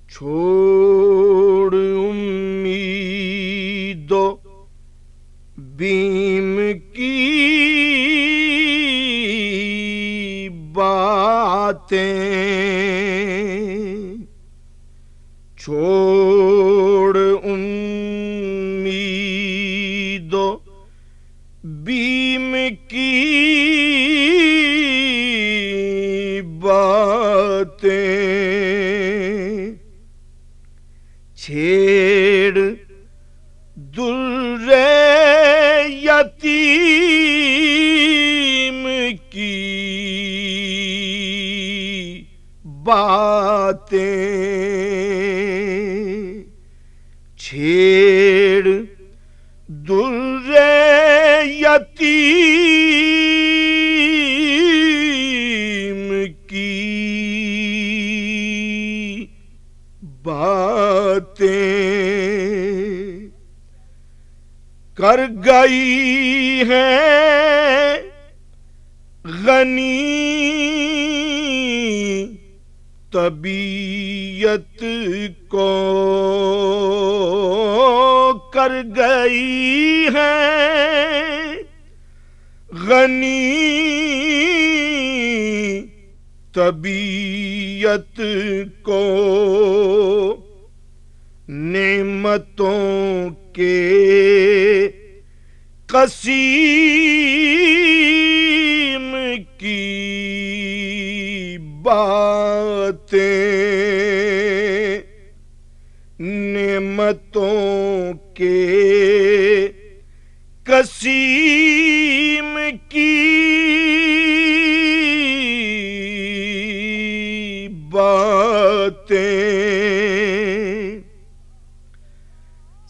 چھوڑ امید و بیم کی باتیں، چھوڑ امید و بیم کی باتیں، چھیڑ در یتیم کی باتیں، چھیڑ در یتیم کی باتیں، کر گئی ہے غنی طبیعت کو، کر گئی ہے غنی طبیعت کو، نعمتوں کے قسیم کی باتیں، نعمتوں کے قسیم کی باتیں،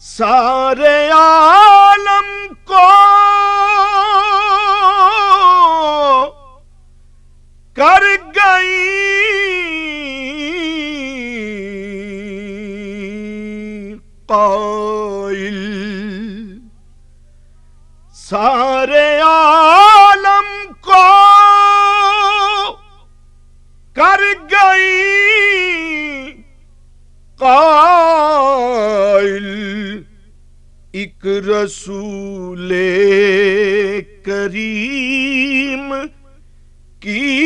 سارے عالم کو کر گئی قائل، سارے عالم کو کر گئی قائل، ایک رسول کریم کی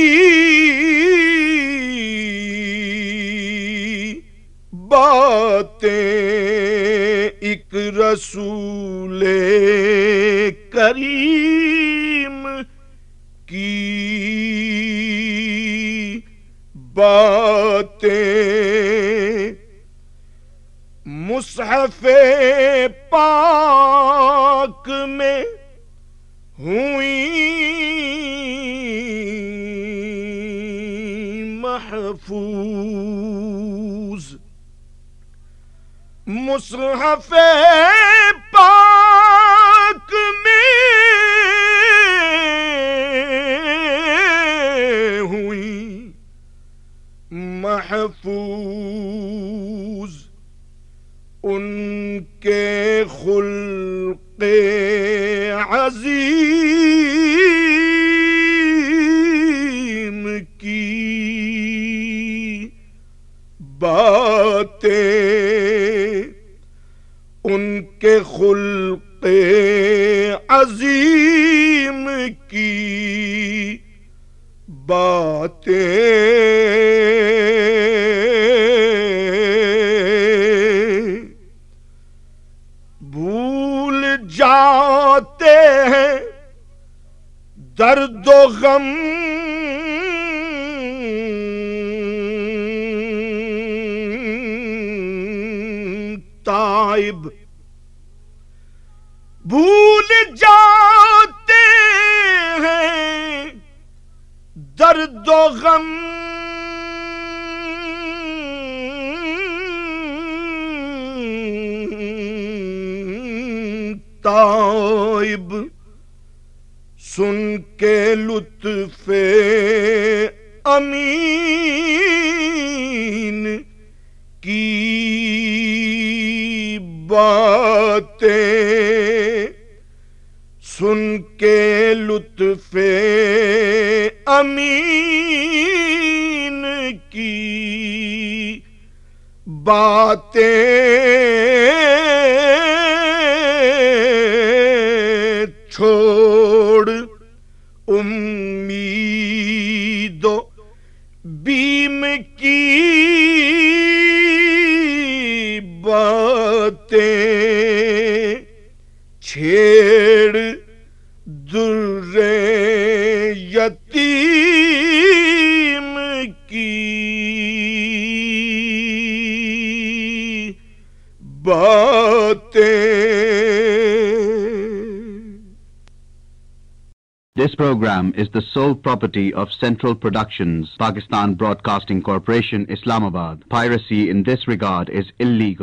باتیں، ایک رسول کریم کی باتیں، مصحف پاک میں ہوئیں محفوظ، مصحف پاک میں ہوئیں محفوظ، ان کے خلق عظیم کی باتیں، ان کے خلق عظیم کی باتیں، جاتے ہیں درد و غم تائب، بھول جاتے ہیں درد و غم تائب، سن کے لطف امین کی باتیں، سن کے لطف امین کی باتیں چھوڑ امید و بیم کی باتیں چھیڑ در یتیم کی باتیں. This program is the sole property of Central Productions, Pakistan Broadcasting Corporation, Islamabad. Piracy in this regard is illegal.